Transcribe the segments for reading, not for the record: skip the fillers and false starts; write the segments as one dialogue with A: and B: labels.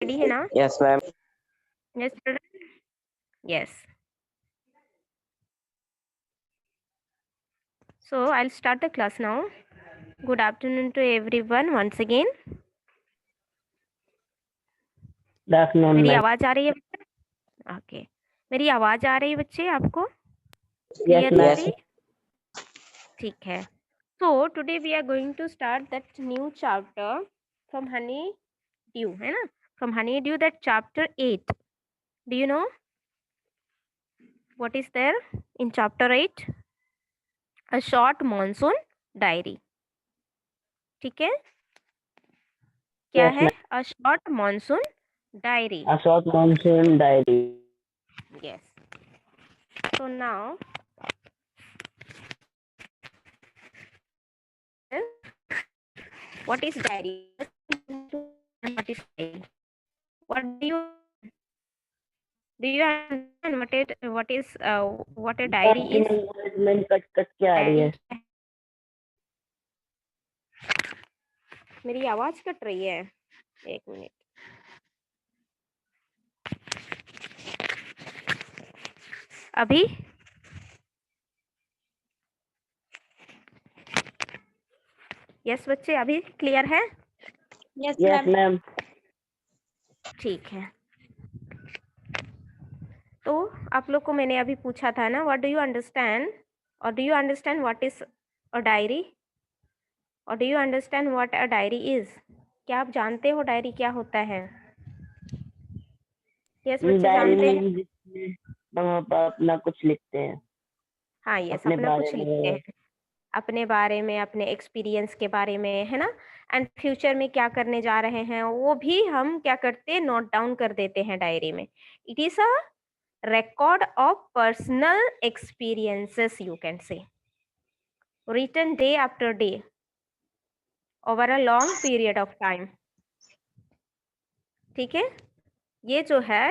A: Ready है ना?
B: Yes, ma'am.
A: Yes, children? Yes. So I'll start the class now. Good afternoon to everyone once again.
B: Good afternoon,
A: मेरी
B: ma'am.
A: आवाज आ रही है? Okay, मेरी आवाज आ रही है बच्चे आपको
B: Yes,
A: क्लियरली?
B: ma'am.
A: ठीक है. So today we are going to start that new chapter from Honey Dew, है ना? From Honey Dew, that chapter 8. Do you know what is there in chapter 8? A short monsoon diary. ठीक है, क्या
B: Yes,
A: है?
B: ma'am.
A: A short monsoon diary.
B: A short monsoon diary.
A: Yes. So now, what is diary? What is diary? What do you understand what a diary is?
B: Management cut के आ रही है.
A: मेरी आवाज cut रही है. एक मिनट. अभी यस बच्चे, अभी क्लियर है?
B: Yes, ma'am.
A: ठीक है. तो आप लोग को मैंने अभी पूछा था ना, व्हाट डू यू अंडरस्टैंड, और do you understand what is a diary, और do you understand what a diary is? क्या आप जानते हो डायरी क्या होता है? यस बच्चे,
B: डायरी
A: जानते हैं?
B: में जिसमें हम अपना कुछ लिखते हैं.
A: हाँ, यस,
B: अपने
A: अपना
B: बारे
A: कुछ लिखते
B: में.
A: हैं, अपने बारे में, अपने एक्सपीरियंस के बारे में, है ना? एंड फ्यूचर में क्या करने जा रहे हैं वो भी हम क्या करते हैं, नोट डाउन कर देते हैं डायरी में. It is a record of personal experiences, you can say, written day after day over a long period of time. ठीक है, ये जो है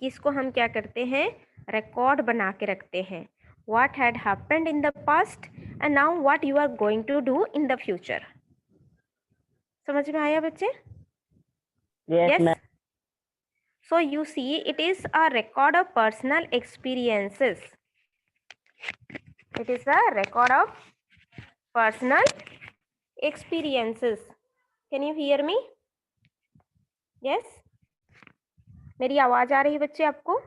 A: इसको हम क्या करते हैं, रिकॉर्ड बना के रखते हैं. what had happened in the past and now what you are going to do in the future. समझ में आया बच्चे?
B: Yes,
A: yes.
B: ma'am.
A: So you see, it is a record of personal experiences. It is a record of personal experiences. Can you hear me? Yes. मेरी आवाज आ रही है बच्चे आपको?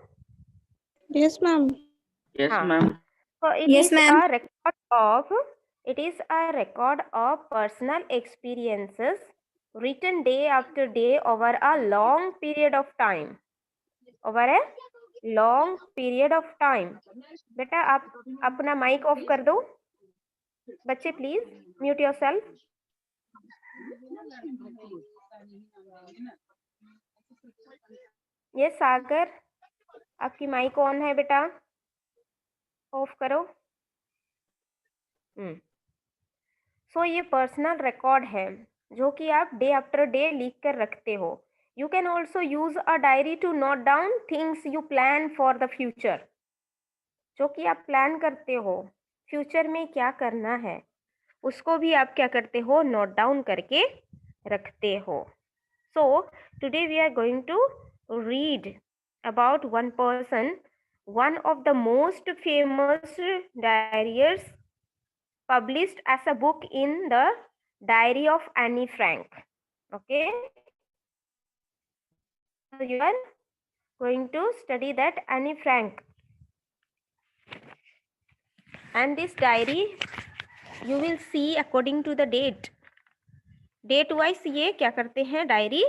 C: Yes, ma'am.
B: Yes,
A: हाँ.
B: ma'am.
A: So it
C: Yes,
A: is
C: ma'am.
A: a record of, it is a record of personal experiences written day after day over a long period of time. Over a long period of time. बेटा आप अपना mic off कर दो बच्चे, please mute yourself. ये सागर, आपकी mic on है बेटा, ऑफ करो. सो ये पर्सनल रिकॉर्ड है जो कि आप डे आफ्टर डे लिख कर रखते हो. You can also use a diary to note down things you plan for the future. जो कि आप प्लान करते हो फ्यूचर में क्या करना है, उसको भी आप क्या करते हो, नोट डाउन करके रखते हो. So today we are going to read about one person, one of the most famous diaries published as a book in the Diary of Anne Frank. Okay, so you are going to study that Anne Frank, and this diary you will see according to the date. Date wise ये क्या करते हैं, diary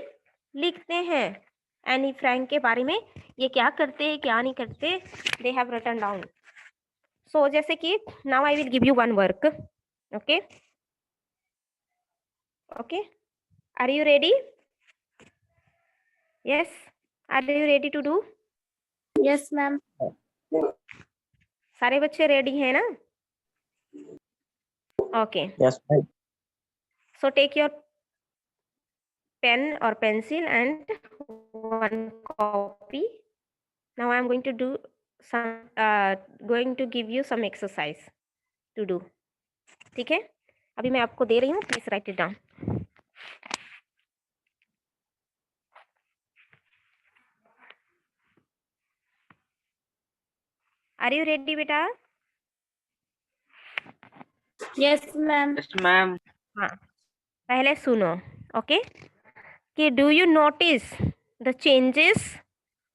A: लिखते हैं. Anne Frank के बारे में ये क्या करते हैं, क्या नहीं करते, they have written down. So जैसे कि now I will give you one work. Okay okay, are you ready? Yes, are you ready to do?
C: Yes, ma'am.
A: सारे बच्चे रेडी हैं ना? Okay,
B: Yes, ma'am.
A: So take your pen or pencil and one copy. Now I am going to do some going to give you some exercise to do. ठीक है, अभी मैं आपको दे रही हूँ, please write it down. Are you ready बेटा?
C: Yes, ma'am.
B: Yes, ma'am.
A: हाँ, पहले सुनो, ओके, कि do you notice the changes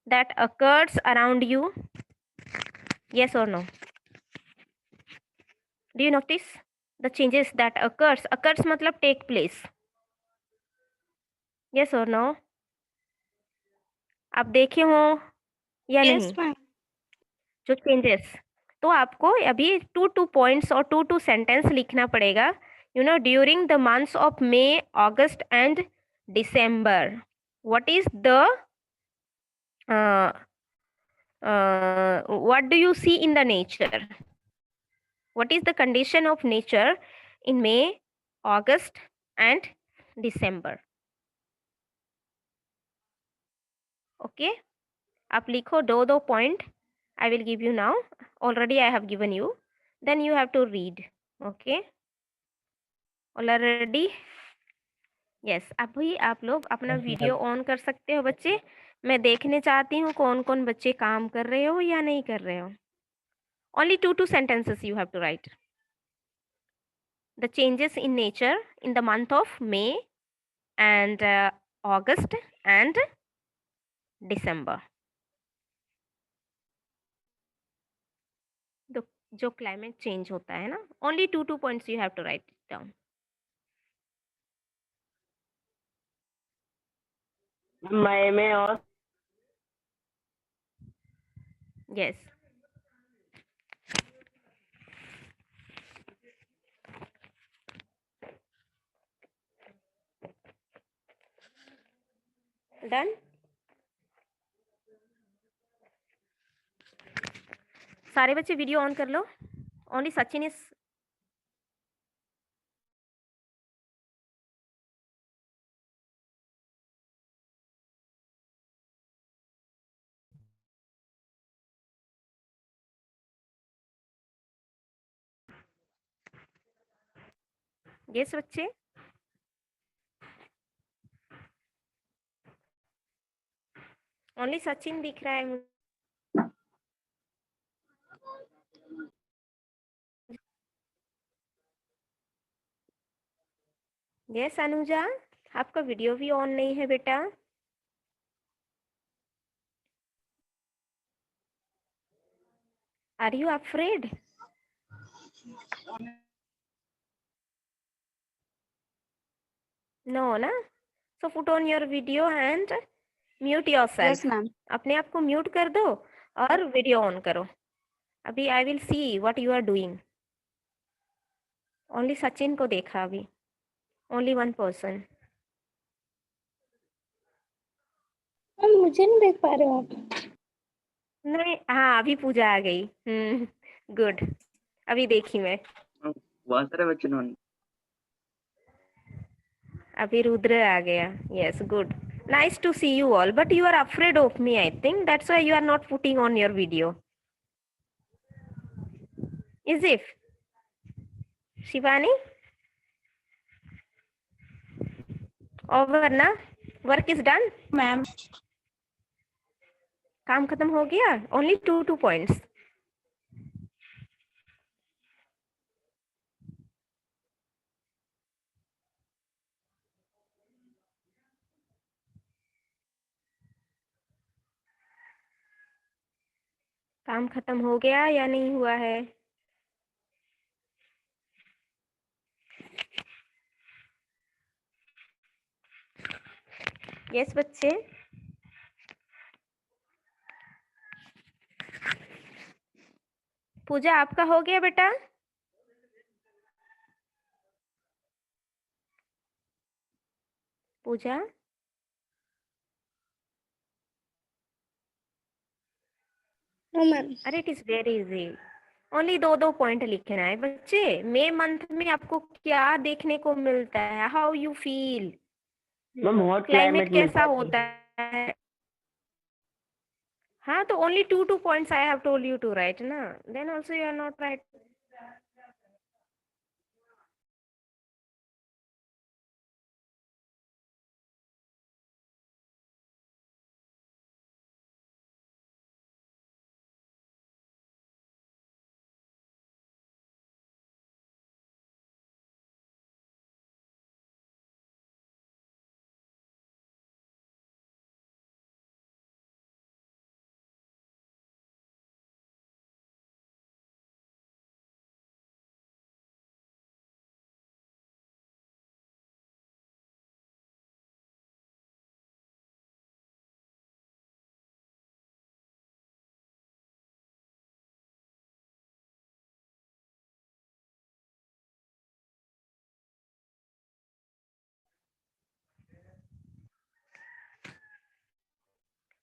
A: that occurs around you? Yes or no? Do you notice the changes that occurs मतलब take place? Yes or no? आप देखे हो या
C: Yes,
A: नहीं
C: ma'am.
A: जो चेंजेस? तो आपको अभी 2 पॉइंट्स और 2 सेंटेंस लिखना पड़ेगा, you know, during the months of May, August and December. What is the what do you see in the nature? What is the condition of nature in May, August and December? Okay, आप लिखो दो point. I will give you now. Already I have given you. Then you have to read. Okay. Already. Yes. अभी आप लोग अपना video on कर सकते हो बच्चे. मैं देखने चाहती हूँ कौन कौन बच्चे काम कर रहे हो या नहीं कर रहे हो. Only two sentences you have to write. The changes in nature in the month of May and August and December. जो क्लाइमेट चेंज होता है ना, only 2 points you have to write down.
B: मई में और
A: यस. डन. सारे बच्चे video on कर लो. Only Sachin is. यस बच्चे. ओनली सचिन दिख रहा है मुझे. यस अनुजा, आपका वीडियो भी ऑन नहीं है बेटा. Are you afraid? नो ना. So put on your video and mute yourself.
C: Yes, ma'am.
A: अपने आप को म्यूट कर दो और वीडियो ऑन करो. अभी I will see what you are doing. Only Sachin को देखा अभी. Only 1 person.
C: मैम मुझे नहीं देख पा रहे हो आप?
A: नहीं, हाँ अभी पूजा आ गई. गुड. अभी देखी मैं.
B: बहुत सारे बच्चे उन्होंने
A: अभी रुद्र आ गया. Yes, good. Nice to see you all, but you are afraid of me, I think. That's why you are not putting on your video. Is it? Shivani? Over ना? Work is done?
C: Ma'am.
A: काम खत्म हो गया? Only 2 points. काम खत्म हो गया या नहीं हुआ है? यस बच्चे. पूजा आपका हो गया बेटा? पूजा?
C: No, ma'am.
A: अरे it is very easy. Only 2 point लिखना है बच्चे. मई मंथ में आपको क्या देखने को मिलता है? How you feel?
B: Ma'am hot
A: climate
B: climate
A: कैसा होता है? हाँ, तो only 2 points I have told you to write ना. Then also you are not right.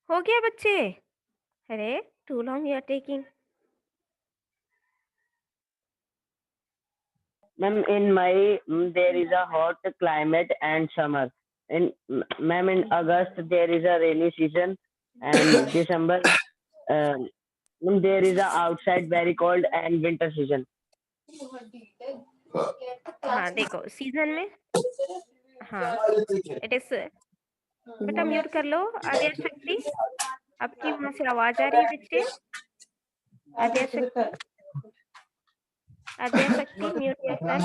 A: हो गया बच्चे? अरे too long you are taking.
B: Ma'am, in my there is a hot climate and summer. In August there is a rainy season, and December ma'am, there is a outside very cold and winter season.
A: हाँ देखो season में, हाँ it is. बेटा mute कर लो आद्या शक्ति, आपकी वहां से आवाज आ रही है पीछे. आद्या शक्ति, आद्या शक्ति म्यूट योरसेल्फ.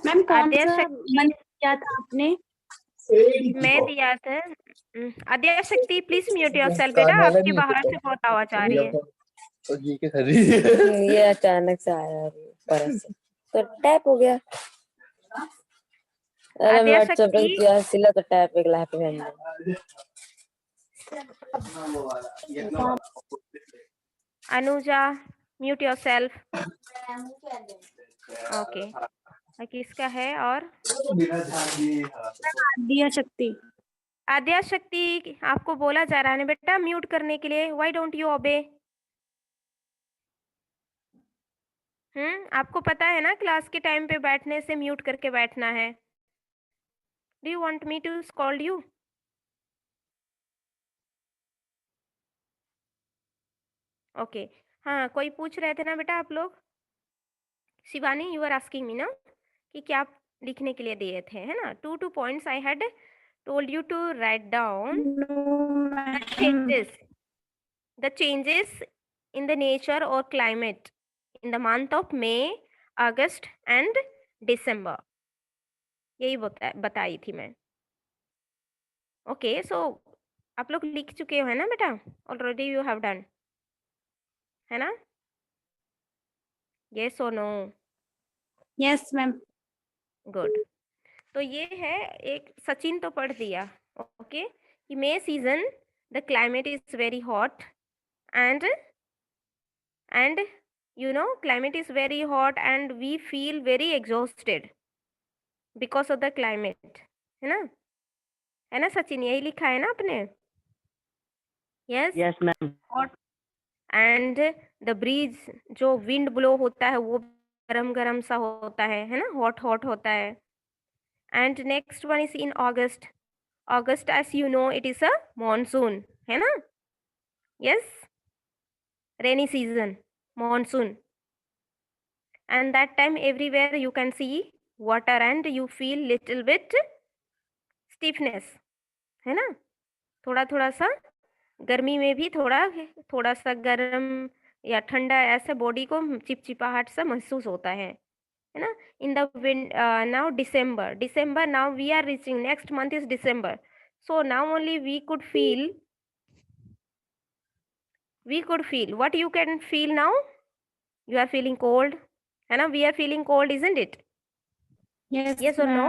C: मैम कौन
A: आद्या
C: सा
A: शक्ति
C: मंथ क्या था आपने?
A: मैं दिया था. आद्या शक्ति प्लीज म्यूट योरसेल्फ बेटा, आपकी बाहर से बहुत आवाज आ रही है.
D: ये अचानक से आया ऊपर से तो टैप हो गया. अरे
A: आद्या
D: व्हाट्सएप पे
A: शक्ति,
D: किया सिला तो टैप पे लाइफ में.
A: Anuja mute yourself. ओके किसका है? और
C: दिया शक्ति.
A: आद्या शक्ति आपको बोला जा रहा है ना बेटा म्यूट करने के लिए. व्हाई डोंट यू ओबे? आपको पता है ना क्लास के टाइम पे बैठने से म्यूट करके बैठना है. Do you want me to scold you? Okay हाँ कोई पूछ रहे थे ना बेटा आप लोग. Shivani you are asking me ना कि क्या लिखने के लिए दिए थे, है ना. 2 points I had told you to write down. The changes in the nature or climate in the month of May, August and December. यही बताई थी मैं. ओके सो आप लोग लिख चुके हो है ना बेटा? ऑलरेडी यू हैव डन, है ना? यस और नो?
C: Yes ma'am.
A: गुड. तो ये है एक, सचिन तो पढ़ दिया. ओके कि May season the climate is very hot and you know climate is very hot and we feel very exhausted because of the climate, है ना सचिन? यही लिखा है ना आपने? Yes.
B: Yes, ma'am.
A: Hot and the breeze, जो wind blow होता है वो गरम गरम सा होता है ना, हॉट हॉट होता है. And next one is in August. August as you know it is a monsoon, है ना? Yes, rainy season, monsoon, and that time everywhere you can see water and you feel little bit stiffness, है ना? थोड़ा थोड़ा सा गर्मी में भी थोड़ा सा गर्म या ठंडा ऐसे बॉडी को चिपचिपाहट सा महसूस होता है ना? In the wind now December now we are reaching, next month is December. So now only we could feel what you can feel now. You are feeling cold, है ना? We are feeling cold, isn't it? Yes or no?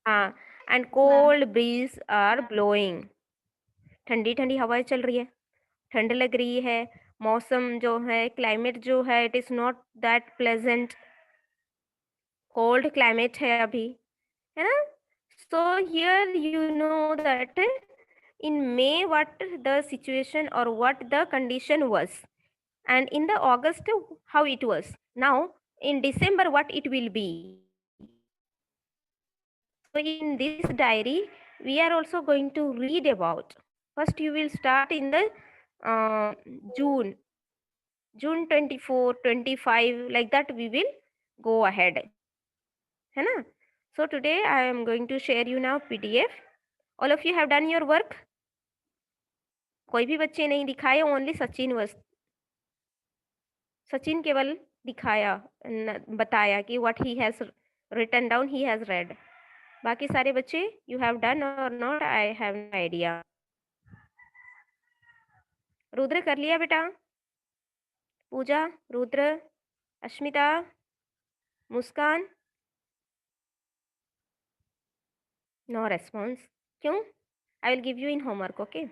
A: हाँ. And cold breeze are blowing. ठंडी ठंडी हवाएं चल रही है, ठंड लग रही है. मौसम जो है, क्लाइमेट जो है, it is not that pleasant. Cold climate है अभी, है ना? So here you know that in May what the situation or what the condition was, and in the August how it was. Now in December what it will be. So in this diary we are also going to read about. First you will start in the June 24, 25, like that we will go ahead, है ना? So today I am going to share you now PDF. All of you have done your work. कोई भी बच्चे नहीं दिखाए, only Sachin केवल दिखाया, बताया कि what he has written down, he has read. बाकी सारे बच्चे यू हैव डन और not, I have no idea. Rudra कर लिया बेटा? पूजा, रुद्र, अश्मिता, मुस्कान? No response. क्यों? I will give you in homework. Okay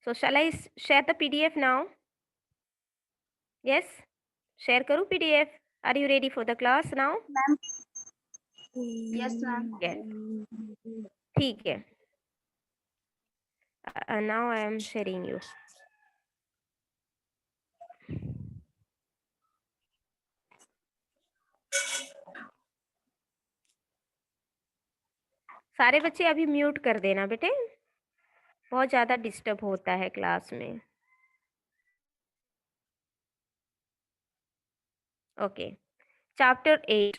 A: so shall I share the PDF now? Yes, share करूँ PDF? Are you ready for the class now?
C: Ma'am yes ma'am.
A: Yes. ठीक है. Now I am sharing you. सारे बच्चे अभी mute कर देना बेटे, बहुत ज़्यादा डिस्टर्ब होता है क्लास में. ओके. चैप्टर 8.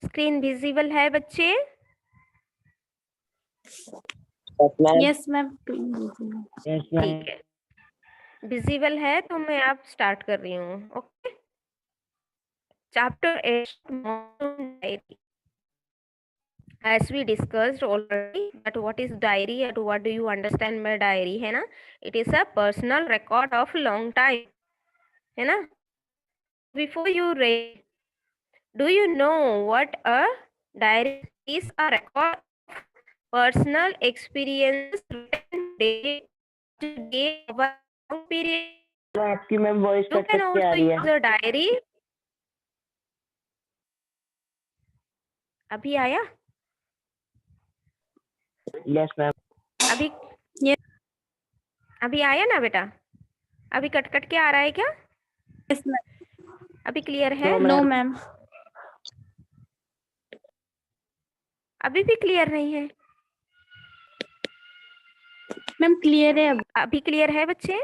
A: स्क्रीन विजिबल है बच्चे?
B: Yes, ma'am.
C: Yes ma'am.
B: Yes, ma'am.
A: ठीक है, विजिबल है तो मैं अब स्टार्ट कर रही हूँ. Okay. Chapter 8. As we discussed already that what is diary and what do you understand by diary, है ना? It is a personal record of long time, है ना? Before you read, do you know what a diary is? A record of personal experiences written day to day over a long period.
B: आपकी ma'am voice
A: You
B: cut
A: can
B: cut के आ
A: also
B: रही है.
A: use a diary. अभी आया?
B: Yes, ma'am.
A: अभी
C: Yes.
A: अभी आया ना बेटा? अभी कट कट के आ रहा है क्या?
C: Yes ma'am.
A: अभी क्लियर है?
B: No,
C: no
B: ma'am.
C: मैम।
A: अभी भी क्लियर नहीं है?
C: मैम क्लियर है अब।
A: अभी क्लियर है बच्चे?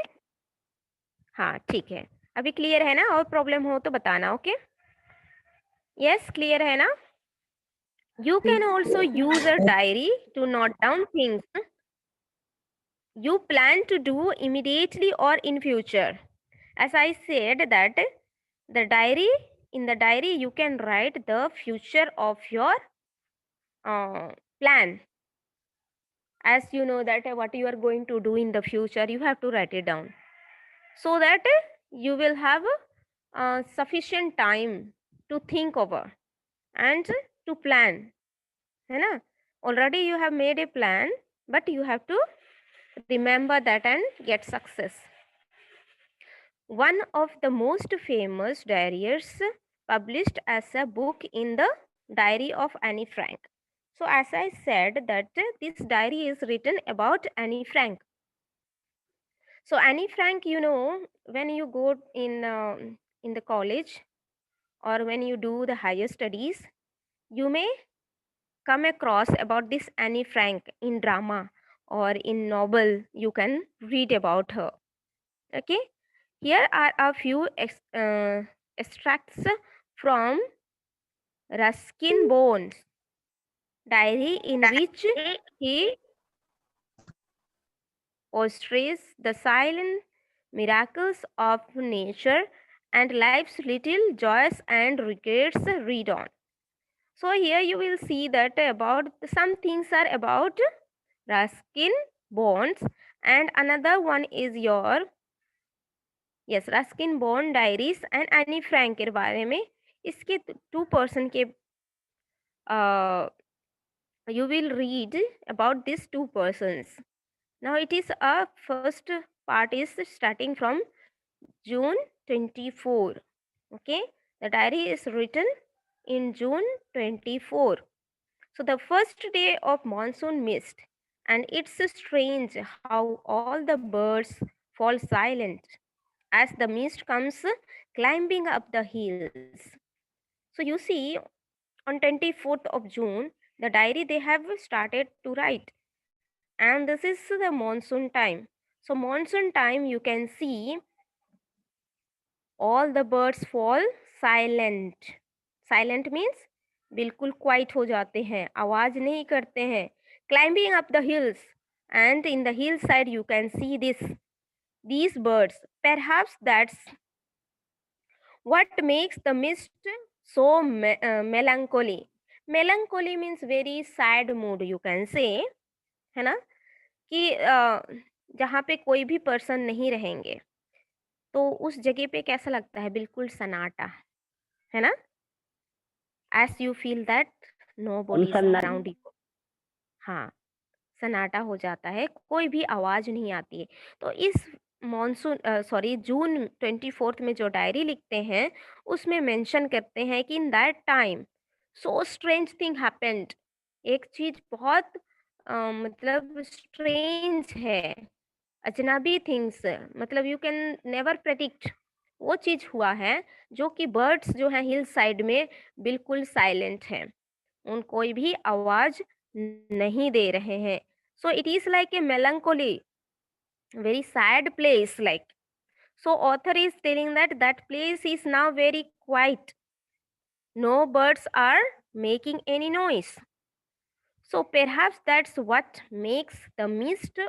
A: हाँ ठीक है, अभी क्लियर है ना? और प्रॉब्लम हो तो बताना. ओके. यस, क्लियर है ना? You can also use a diary to note down things you plan to do immediately or in future. As I said that in the diary you can write the future of your plan. As you know that what you are going to do in the future, you have to write it down so that you will have sufficient time to think over and to plan, है ना? Already you have made a plan, but you have to remember that and get success. One of the most famous diaries published as a book in the Diary of Anne Frank. So as I said that this diary is written about Anne Frank. So Anne Frank, you know, when you go in the college or when you do the higher studies, you may come across about this Anne Frank in drama or in novel. You can read about her. Okay, here are a few extracts from Ruskin Bones diary in which he portrays the silent miracles of nature and life's little joys and regrets. Read on. So here you will see that about some things are about Ruskin Bones and another one is your Ruskin bond diaries and Anne Frank के बारे में. इसके 2 person के you will read about these 2 persons. Now it is a first part is starting from June 24. Okay, the diary is written in June 24. So the first day of monsoon mist, and it's strange how all the birds fall silent as the mist comes climbing up the hills. So you see, on 24th of June, the diary they have started to write, and this is the monsoon time. So monsoon time, you can see all the birds fall silent. Silent means बिल्कुल quite हो जाते हैं, आवाज नहीं करते हैं. Climbing up the hills, and in the hillside you can see these birds. Perhaps that's what makes the mist so melancholy. Melancholy means very sad mood, you can say, है ना? कि जहाँ पे कोई भी पर्सन नहीं रहेंगे तो उस जगह पे कैसा लगता है? बिल्कुल सन्नाटा, है ना? As you feel that nobody is
B: सन्नाटा.
A: around you. हाँ, सन्नाटा हो जाता है, कोई भी आवाज नहीं आती है. तो इस जून 24 में जो डायरी लिखते हैं उसमें मेंशन करते हैं कि in that time so strange thing happened. एक चीज बहुत मतलब स्ट्रेंज है, अजनबी थिंग्स, मतलब यू कैन नेवर प्रेडिक्ट, वो चीज हुआ है जो कि बर्ड्स जो है हिल साइड में बिल्कुल साइलेंट हैं, उन कोई भी आवाज नहीं दे रहे हैं। So it is like a melancholy, very sad place, like. So author is telling that that place is now very quiet, no birds are making any noise, so perhaps that's what makes the mist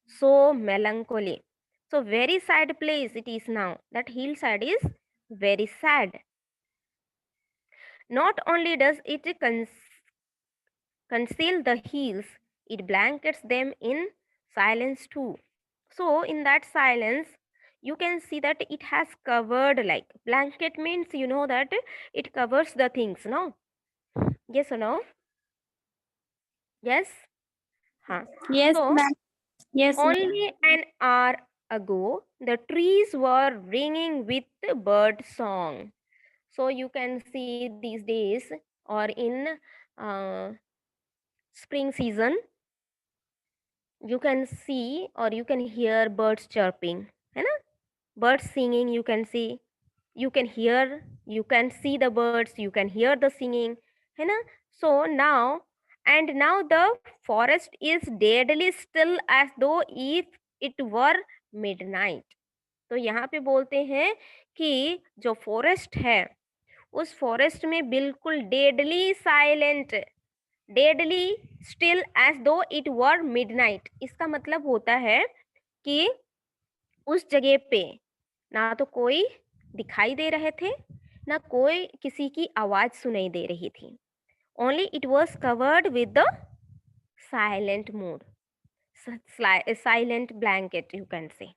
A: so melancholy. So very sad place it is now, that hillside is very sad. Not only does it conceal the hills, it blankets them in silence too. So in that silence, you can see that it has covered, like blanket means you know that it covers the things, no? Yes or no? Yes? Huh.
C: Yes,
A: So
C: ma'am. Yes, ma'am.
A: only an hour ago, the trees were ringing with bird song. So you can see these days or in uh, spring season, you can see or you can hear birds chirping, है ना? Birds singing, you can see, you can hear, you can see the birds, you can hear the singing, है ना? So now, and now the forest is deadly still as though if it were midnight. तो यहाँ पे बोलते हैं कि जो forest है उस फॉरेस्ट में बिल्कुल deadly silent, deadly still as though it were midnight. इसका मतलब होता है कि उस जगह पे ना तो कोई दिखाई दे रहे थे, ना कोई किसी की आवाज सुनाई दे रही थी। Only it was covered with the silent mood, silent blanket you can say.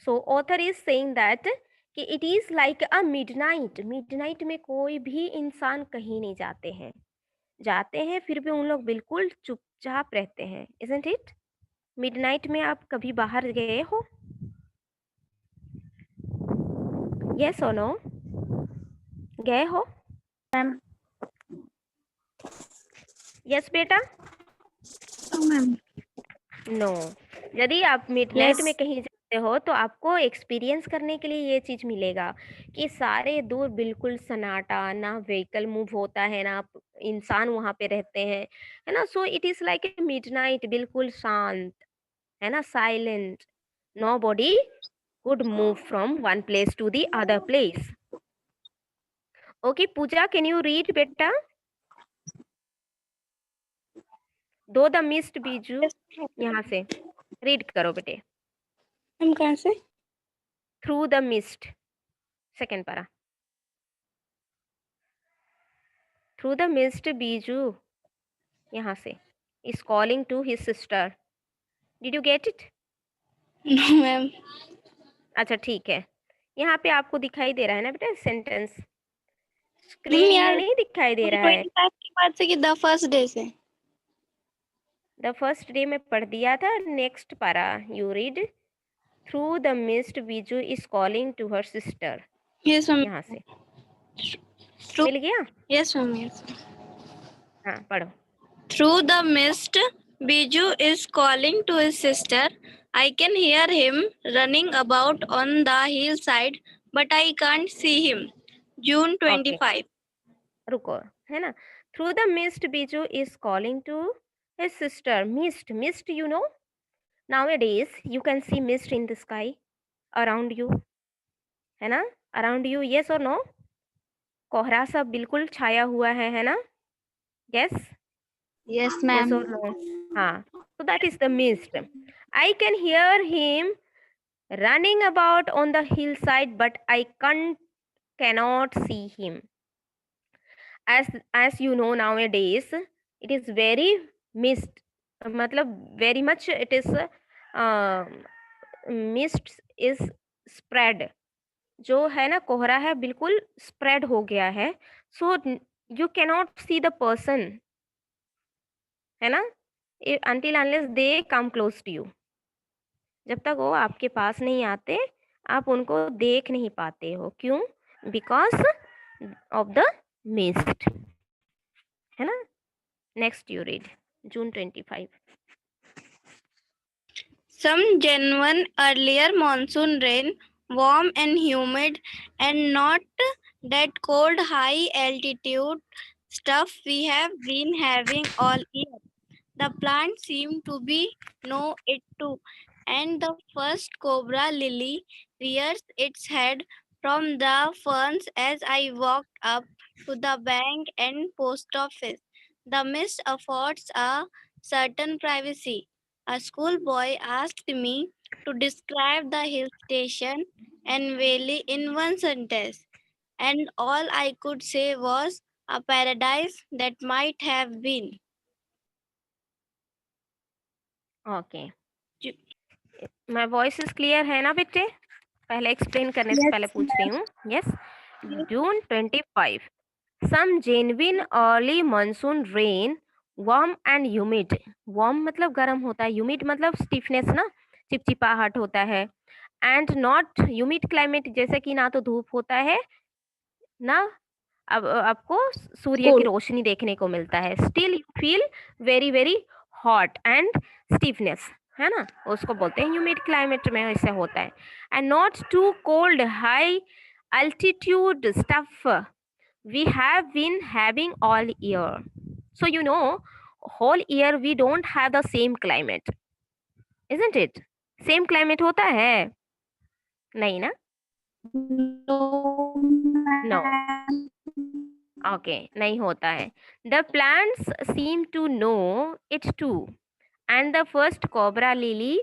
A: So author is saying that कि it is like a midnight. Midnight में कोई भी इंसान कहीं नहीं जाते हैं, जाते हैं फिर भी उन लोग बिल्कुल चुपचाप रहते हैं। Isn't it? मिडनाइट में आप कभी बाहर गए हो? यस और नो? गए हो?
C: मैम।
A: यस बेटा?
C: मैम।
A: नो। यदि आप मिडनाइट
C: Yes.
A: में कहीं जाते हो तो आपको एक्सपीरियंस करने के लिए ये चीज मिलेगा कि सारे दूर बिल्कुल सन्नाटा, ना व्हीकल मूव होता है, ना इंसान वहां पे रहते हैं, है ना? So it is like a midnight, बिल्कुल शांत, है ना, silent, nobody could move from one place to the other place. Okay, Pooja, can you read beta? Though the mist Bijju, यहाँ से रीड करो बेटे।
C: मैम कहाँ से?
A: Through the mist, second para. Through the mist Bijju, यहाँ से, is calling to his sister. Did you get it?
C: No ma'am.
A: अच्छा ठीक है, यहाँ पे आपको दिखाई दे रहा है ना बेटा सेंटेंस,
C: मैम
A: स्क्रीन में
C: यार
A: नहीं दिखाई दे रहा है।
C: 25 के बाद से कि द फर्स्ट डे से।
A: द फर्स्ट डे में पढ़ दिया था, next para you read. Through the mist Bijju is calling to her sister,
C: yes ma'am.
A: यहाँ से
C: Through
A: मिल गया?
C: yes ma'am yes।
A: हाँ पढ़ो।
C: Through the mist, Biju is calling to his sister. I can hear him running about on the hillside, but I can't see him. June 25.
A: रुको, है ना? Through the mist Bijju is calling to his sister. Mist, mist you know, nowadays you can see mist in the sky around you, है ना? around you, yes or no? कोहरा सा बिल्कुल छाया हुआ है ना? yes?
C: Yes
A: yes
C: ma'am।
A: or no? हाँ, so that is the mist. I can hear him running about on the hillside, but I cannot see him. As you know, nowadays it is very mist, मतलब very much it is mist is spread, जो है ना कोहरा है बिल्कुल spread हो गया है, so you cannot see the person, है ना, until unless they come close to you. जब तक वो आपके पास नहीं आते आप उनको देख नहीं पाते हो। क्यों? बिकॉज ऑफ द मिस्ट, है ना। Next you read June 25.
C: Some genuine earlier monsoon rain, warm and humid, and not that cold high altitude stuff we have been having all year. The plants seem to be know it too, and the first cobra lily rears its head from the ferns as I walked up to the bank and post office. The mist affords a certain privacy. A schoolboy asked me to describe the hill station and valley in one sentence, and all I could say was a paradise that might have been.
A: Okay, my voice is clear है ना बेटे? पहले explain करने से पहले पूछ रही हूँ। Yes. June 25. Some genuine early monsoon rain, warm and humid. Warm मतलब गर्म होता है, humid मतलब स्टिफनेस ना, चिपचिपाहट होता है। एंड नॉट humid क्लाइमेट, जैसे कि ना तो धूप होता है ना अब आपको सूर्य की रोशनी देखने को मिलता है। Still you feel very very hot and stiffness, है ना, उसको बोलते हैं ह्यूमिड क्लाइमेट में ऐसे होता है। And not too cold high altitude stuff we have been having all year. So whole year we don't have the same climate, isn't it? Same climate होता है? नहीं ना? No. Okay, नहीं होता है। The plants seem to know it too, and the first cobra lily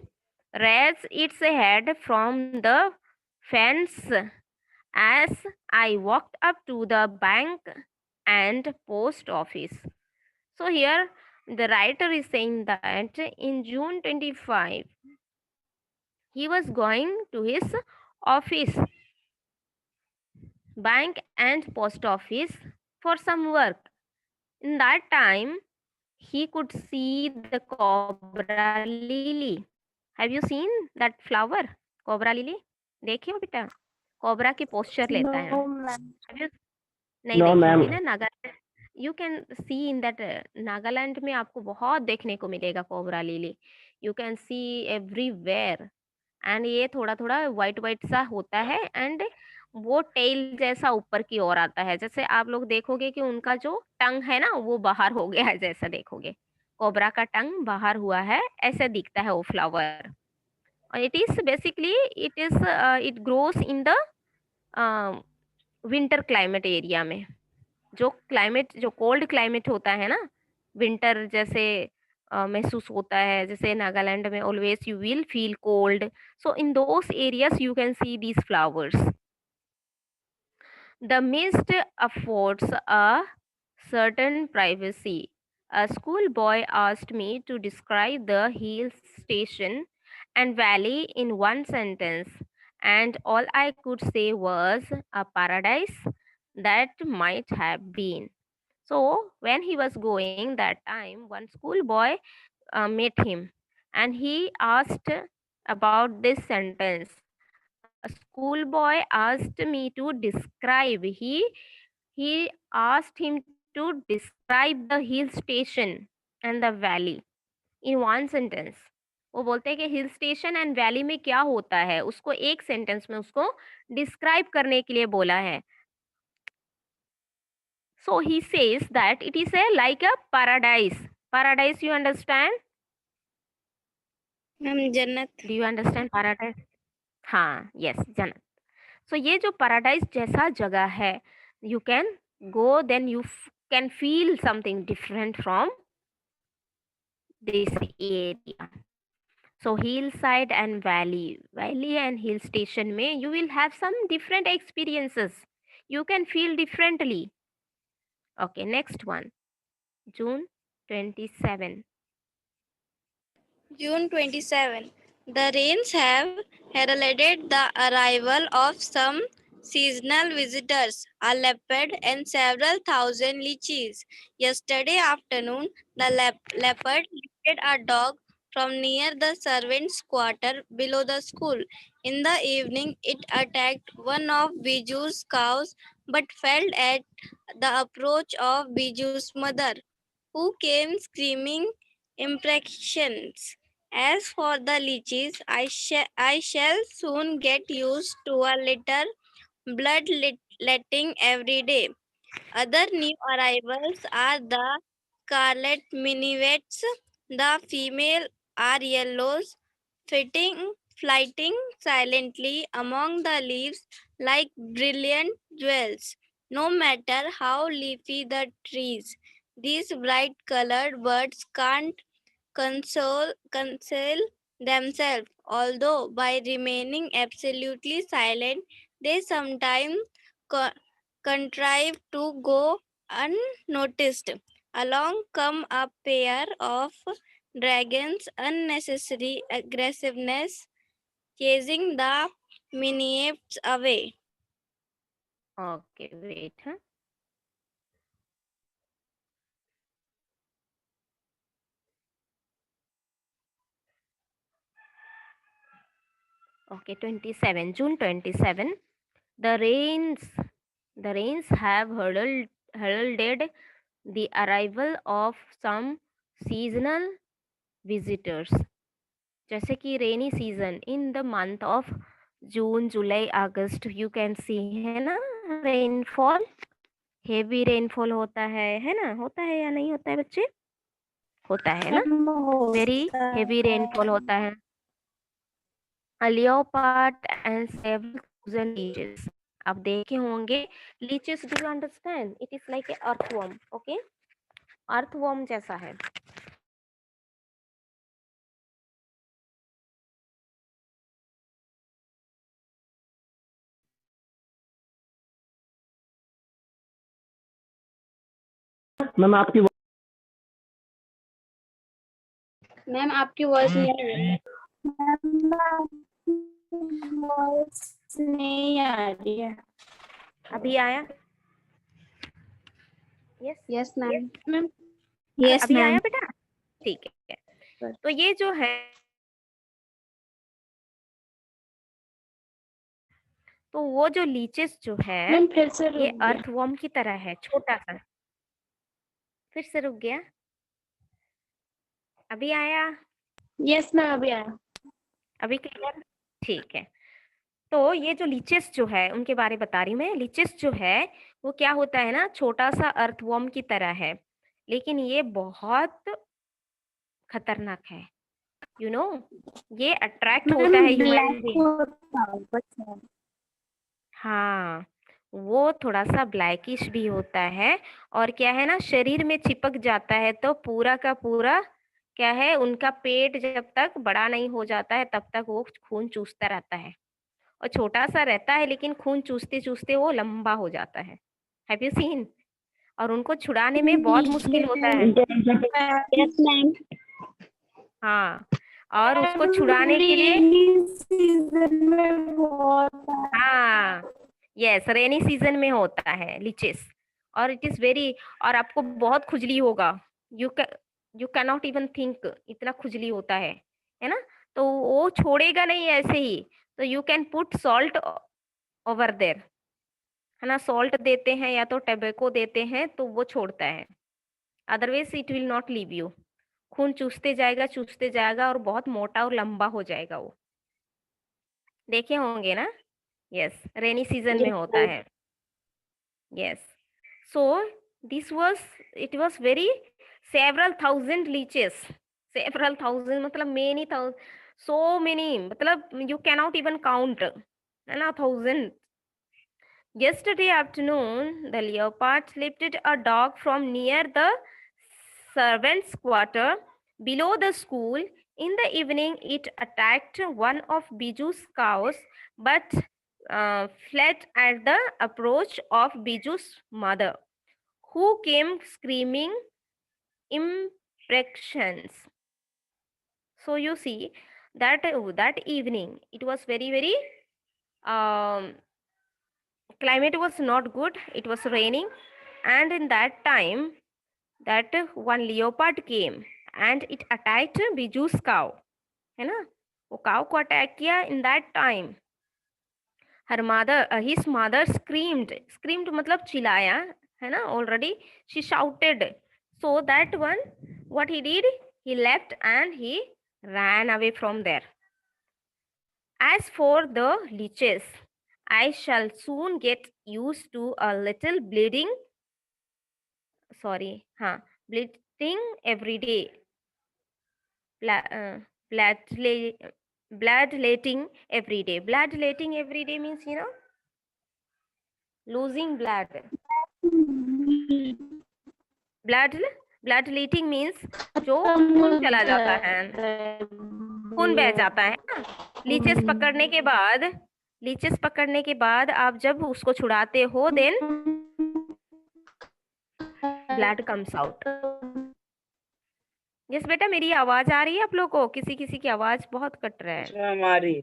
A: raised its head from the fence as I walked up to the bank and post office. So here the writer is saying that in June 25 he was going to his office, bank and post office for some work. In that time he could see the cobra lily. Have you seen that flower? Cobra lily देखिए हो बेटा, cobra की posture लेता है। Have you नहीं
B: No,
A: देखी
B: ma'am.
A: होगी ना। Nagaland you can see in that, Nagaland में आपको बहुत देखने को मिलेगा cobra lily. You can see everywhere. And ये थोड़ा थोड़ा वाइट वाइट सा होता है एंड वो टेल जैसा ऊपर की ओर आता है। जैसे आप लोग देखोगे कि उनका जो टंग है ना वो बाहर हो गया है, जैसा देखोगे कोबरा का टंग बाहर हुआ है, ऐसा दिखता है वो फ्लावर। और it is basically it grows in the winter climate area में। जो क्लाइमेट जो कोल्ड क्लाइमेट होता है ना, विंटर जैसे महसूस होता है, जैसे नागालैंड में always you will feel cold, so in those areas you can see these flowers. The mist affords a certain privacy. A schoolboy asked me to describe the hill station and valley in one sentence, and all I could say was a paradise that might have been. So when he was going that time, one schoolboy met him and he asked about this sentence. A schoolboy asked me to describe. He asked him to describe the hill station and the valley in one sentence. वो बोलते हैं कि hill station and valley में क्या होता है, उसको एक सेंटेंस में उसको डिस्क्राइब करने के लिए बोला है। So he says that it is like a paradise. Paradise, you understand?
C: जन्नत।
A: Do you understand paradise? हाँ, yes, जन्नत। So ये जो paradise जैसा जगह है, you can go, then you can feel something different from this area. So hillside and valley and hill station में you will have some different experiences. You can feel differently. Okay, next one, June 27.
C: June 27. The rains have heralded the arrival of some seasonal visitors, a leopard and several thousand lychees. Yesterday afternoon, the leopard lifted a dog from near the servants' quarter below the school. In the evening, it attacked one of Biju's cows but failed at the approach of Biju's mother, who came screaming imprecations. As for the leeches, I shall soon get used to a little bloodletting every day. Other new arrivals are the scarlet minivets. The female are yellows, flighting silently among the leaves like brilliant jewels. No matter how leafy the trees, these bright colored birds can't conceal themselves, although by remaining absolutely silent, they sometimes co- contrive to go unnoticed. Along come a pair of dragons, unnecessary aggressiveness, chasing the minyates away.
A: Okay, wait. Huh? Okay, 27, June 27. The rains, the rains have heralded the arrival of some seasonal visitors. जैसे कि rainy season in the month of June July August you can see है ना rainfall heavy rainfall है ना होता है या नहीं होता है बच्चे होता है ना वेरी हेवी रेनफॉल होता है a leopard and several thousand leeches आप देखे होंगे leeches do you understand it is like a earthworm okay earthworm जैसा है
B: मैम आपकी
C: मैम आपकी वॉइस नहीं आ रही है। नहीं आ रही है।
A: अभी आया यस
C: यस मैम। यस
A: अभी
C: मैम।
A: आया बेटा ठीक है तो ये जो है तो वो जो लीचेस जो है
C: मैम फिर से
A: ये
C: रुक गया।
A: अर्थवर्म की तरह है छोटा सा फिर से रुक गया अभी आया
C: यस मैम अभी आया।
A: अभी क्लियर ठीक है तो ये जो लीचेस जो है उनके बारे में बता रही मैं लीचेस जो है वो क्या होता है ना छोटा सा अर्थवर्म की तरह है लेकिन ये बहुत खतरनाक है यू नो ये अट्रैक्ट होता है ह्यूमन बीइंग हाँ वो थोड़ा सा ब्लैकिश भी होता है और क्या है ना शरीर में चिपक जाता है तो पूरा का पूरा क्या है उनका पेट जब तक बड़ा नहीं हो जाता है तब तक वो खून चूसता रहता है और छोटा सा रहता है लेकिन खून चूसते चूसते वो लंबा हो जाता है हैव यू सीन और उनको छुड़ाने में बहुत मुश्किल होता है
C: यस मैम।
A: हाँ और उसको छुड़ाने के लिए
C: सीजन में बहुत
A: हाँ यस रेनी सीजन में होता है लीचेस और इट इज वेरी और आपको बहुत खुजली होगा you you can not even think इतना खुजली होता है ना तो वो छोड़ेगा नहीं ऐसे ही तो you can put salt over there है ना सॉल्ट देते हैं या तो टबैको देते हैं तो वो छोड़ता है otherwise it will not leave you खून चूसते जाएगा और बहुत मोटा और लंबा हो जाएगा वो देखे होंगे ना यस रेनी सीजन में होता है yes so this was it was very several thousand leeches several thousand मतलब many thousand so many मतलब you cannot even count है ना thousand yesterday afternoon the leopard lifted a dog from near the servants quarter below the school in the evening it attacked one of Biju's cows but fled at the approach of Biju's mother, who came screaming imprecations. So you see that that evening it was very um, climate was not good. It was raining, and in that time that one leopard came and it attacked Biju's cow, है ना, वो cow को attack किया. In that time his mother screamed मतलब चिल्लाया, है ना, already she shouted. So that one, what he did, he left and he ran away from there. As for the leeches, I shall soon get used to a little bleeding every day. Bloodletting every day. Bloodletting every day means, you know, losing blood. Bloodletting means जो खून चला जाता है, खून बह जाता है ना. लीचेस पकड़ने के बाद आप जब उसको छुड़ाते हो, then blood comes out. Yes बेटा, मेरी आवाज आ रही है आप लोग को? किसी किसी की आवाज बहुत कट रहा है.
B: हमारी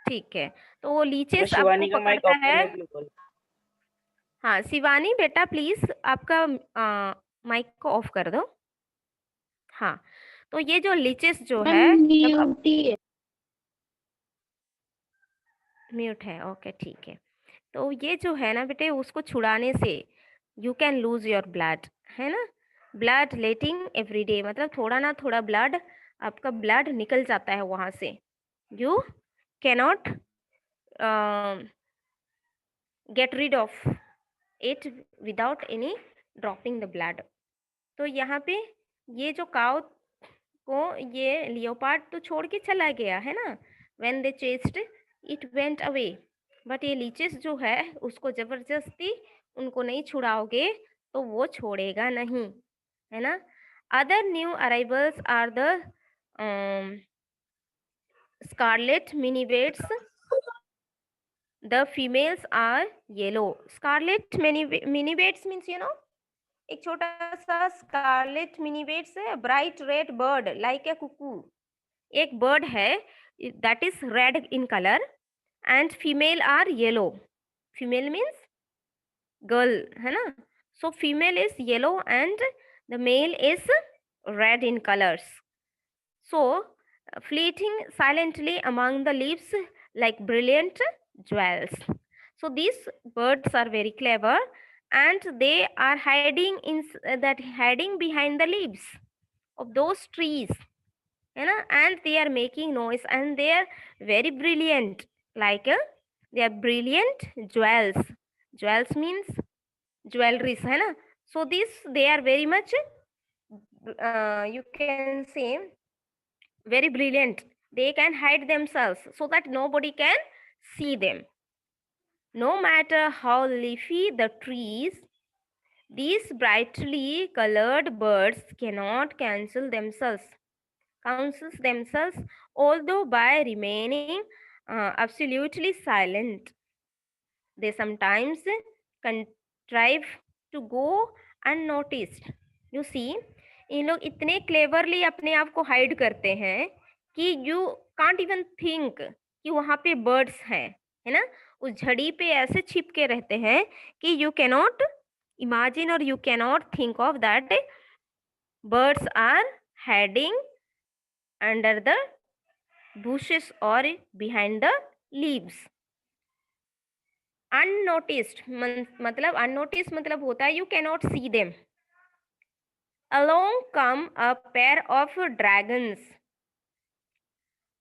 A: ठीक है, तो वो लीचेस
B: शिवानी
A: आपको
B: का माइक
A: पकड़ता
B: ऑफ
A: है.
B: करने के लिए.
A: हाँ शिवानी बेटा, प्लीज आपका माइक को ऑफ कर दो. हाँ, तो ये जो लीचेस जो है, म्यूट है. ओके ठीक है. तो ये जो है ना बेटे, उसको छुड़ाने से you can lose your blood, है ना. ब्लड लेटिंग एवरी डे मतलब थोड़ा ना थोड़ा ब्लड, आपका ब्लड निकल जाता है वहां से. You cannot get rid of it without any dropping the blood. तो यहाँ पे ये जो काउ को ये लियोपार्ड तो छोड़ के चला गया, है ना. When they chased it went away. But ये लीचेस जो है, उसको जबरदस्ती उनको नहीं छुड़ाओगे तो वो छोड़ेगा नहीं, है ना. Other new arrivals are the scarlet minivets. The females are yellow. Scarlet minivates means, you know, एक छोटा सा स्कारलेट मिनीवेट्स है, bright red bird like a cuckoo. एक बर्ड है that is red in colour and female are yellow. Female means girl, है ना. So female is yellow and the male is red in colours. So fleeting silently among the leaves like brilliant jewels. So these birds are very clever and they are hiding behind the leaves of those trees, you know, and they are making noise and they are very brilliant, like they are brilliant jewels. Jewels means jewelries, है ना. So they are very much you can say very brilliant. They can hide themselves so that nobody can see them. No matter how leafy the trees, these brightly colored birds cannot cancel themselves, although by remaining absolutely silent, they sometimes contrive to go unnoticed. You see, इन लोग इतने cleverly अपने आप को hide करते हैं कि you can't even think कि वहां पे बर्ड्स हैं, है ना. उस झड़ी पे ऐसे छिप के रहते हैं कि यू कैनॉट इमेजिन और you cannot think of that birds are hiding under the bushes or behind the leaves. Unnoticed मतलब होता है you cannot see them. Along come a pair of dragons,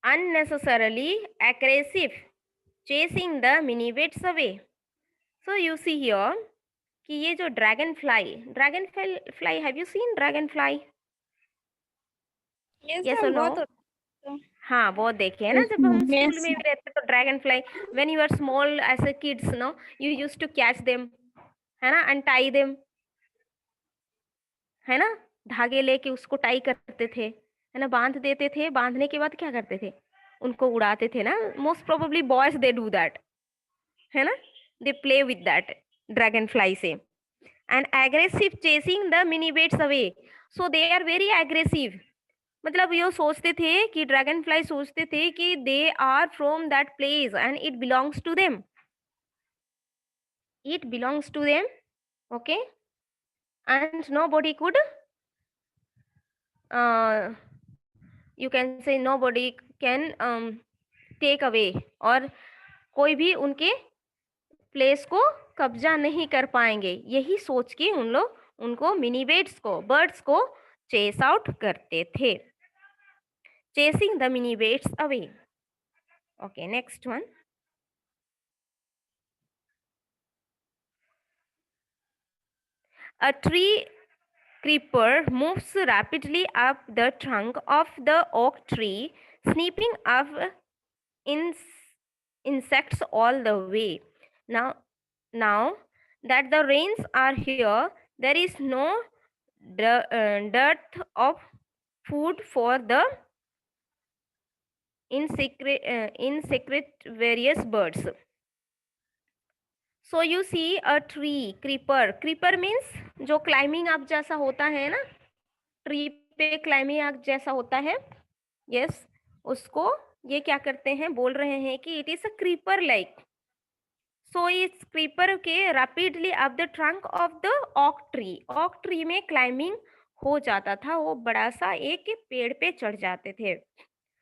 A: unnecessarily aggressive, chasing the minivates away. So you see here कि ये जो dragonfly, have you seen dragonfly? Yes or no? हाँ बहुत देखे है ना. जब हम स्कूल में भी रहते तो dragon when you are small as a kids, no, you used to catch them, है ना, and tie them, है ना. धागे लेके उसको टाई करते थे, है ना, बांध देते थे. बांधने के बाद क्या करते थे, उनको उड़ाते थे ना. Most probably boys they do that, है ना. They play with that dragonfly से. And aggressive chasing the minivets away. So they are very aggressive. मतलब ये सोचते थे कि ड्रैगन फ्लाई सोचते थे कि they are from that place and it belongs to them. Okay, and nobody could you can say nobody can take away, और कोई भी उनके प्लेस को कब्जा नहीं कर पाएंगे। यही सोच के उन लोग उनको बर्ड्स को चेस आउट करते थे। Chasing the minivets away. Okay, next one. A tree creeper moves rapidly up the trunk of the oak tree, snipping up insects all the way. Now that the rains are here, there is no dearth of food for the insectivorous birds. So you see a tree creeper. Creeper means जो climbing आप जैसा होता है ना, tree पे climbing आप जैसा होता है, यस, उसको ये क्या करते हैं, बोल रहे हैं कि it is a creeper like. So इस क्रीपर के rapidly up the trunk of the oak tree में क्लाइंबिंग हो जाता था, वो बड़ा सा एक पेड़ पे चढ़ जाते थे।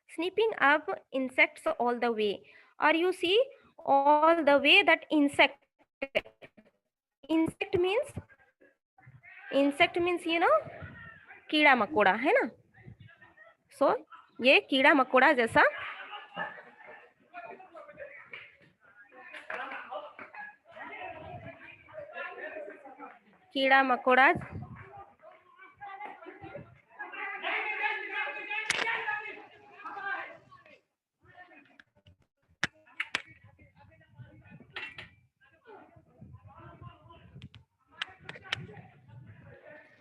A: Snapping up insects all the way, और you see all the way that insect means you know कीड़ा मकोड़ा, है ना। सो ये कीड़ा मकोड़ा जैसा कीड़ा मकोड़ा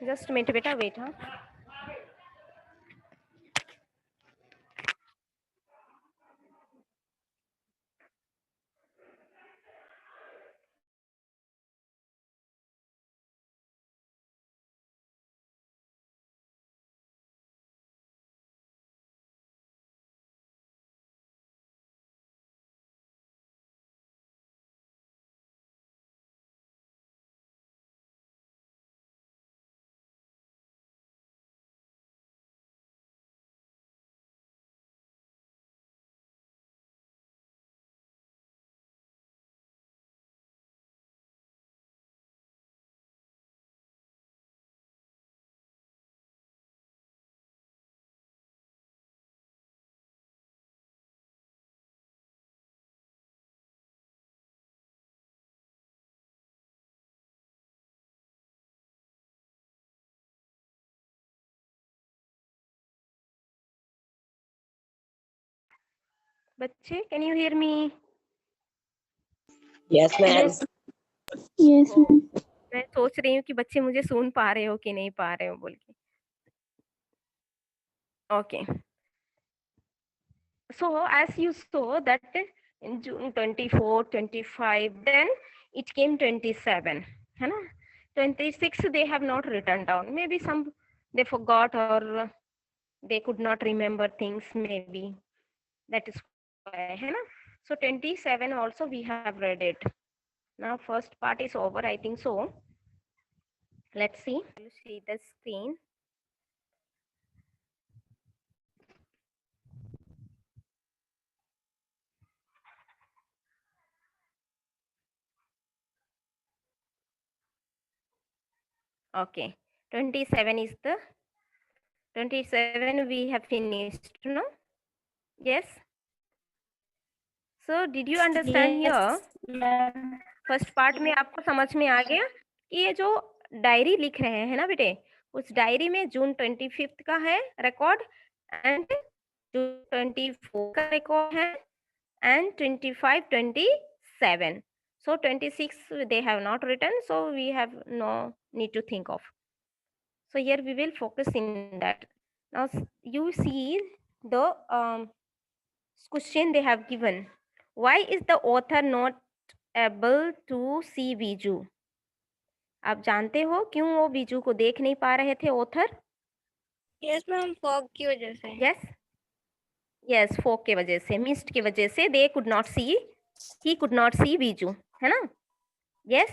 A: जस्ट मिनट बेटा, वेट। हाँ, बच्चे, can you hear me?
D: Yes, ma'am.
E: Yes, ma'am.
A: मैं सोच रही हूँ कि बच्चे मुझे सुन पा रहे हो कि नहीं पा रहे हो बोल के। Okay, so as you saw that in June 24, 25, then it came 27, है ना। 26 they have not written down, maybe some they forgot or they could not remember things, maybe that is why, है ना। So 27 also we have read it. Now first part is over, I think so. Let's see. You see the screen. Okay, 27 is the 27 we have finished, no? Yes. So did you understand here? First part में आपको समझ में आ गया कि ये जो diary लिख रहे हैं ना बेटे, उस डायरी में जून 25 का है रिकॉर्ड, एंड जून 24 का रिकॉर्ड है, and 25, 27. So 26 they have not written, so we have no need to think of. So here we will focus in that. Now you see the question they have given. Why is the author not able to see Biju? आप जानते हो क्यों वो बीजू को देख नहीं पा रहे थे ऑथर?
C: यस मैम, फॉग की वजह से।
A: यस, फॉग के वजह से, मिस्ट की वजह से they could not see, he could not see Biju, है ना। यस।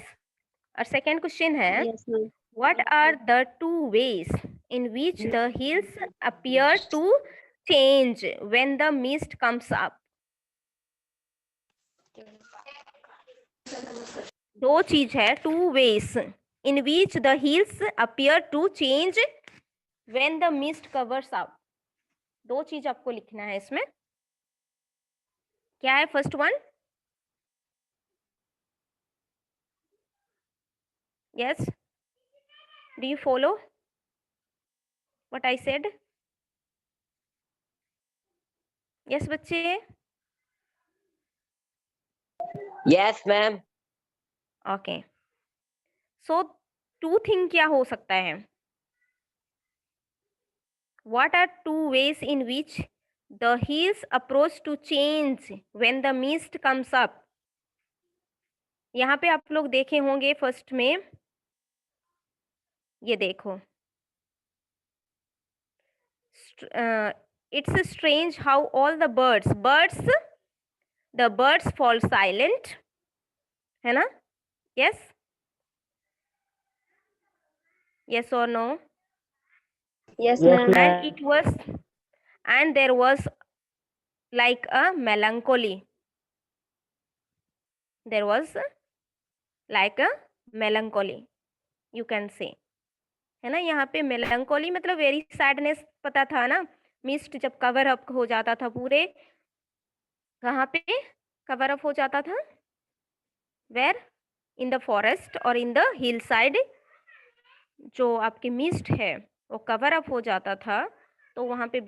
A: और सेकेंड क्वेश्चन है,
E: Yes, ma'am.
A: What are the 2 ways in which the hills appear to change when the mist comes up. दो चीज है, two ways in which the hills appear to change when the mist covers up. दो चीज आपको लिखना है इसमें. क्या है first one? Yes, do you follow what I said? Yes बच्चे.
B: Yes, ma'am.
A: Okay. So two thing क्या हो सकता है? What are two ways in which the hills approach to change when the mist comes up? यहाँ पे आप लोग देखे होंगे फर्स्ट में, ये देखो, it's strange how all the birds fall silent, है ना? Yes? Yes or no?
D: Yes,
B: Yes,
D: ma'am.
B: ma'am.
A: And there was like a melancholy. There was like a melancholy, you can say, है ना? यहाँ पे melancholy मतलब very sadness, पता था ना? मिस्ट जब कवर अप हो जाता था पूरे, कहाँ पे कवर अप हो जाता था? वेयर? इन द फॉरेस्ट और इन द हिल साइड. जो आपके मिस्ट है वो कवर अप हो जाता था, तो वहाँ पे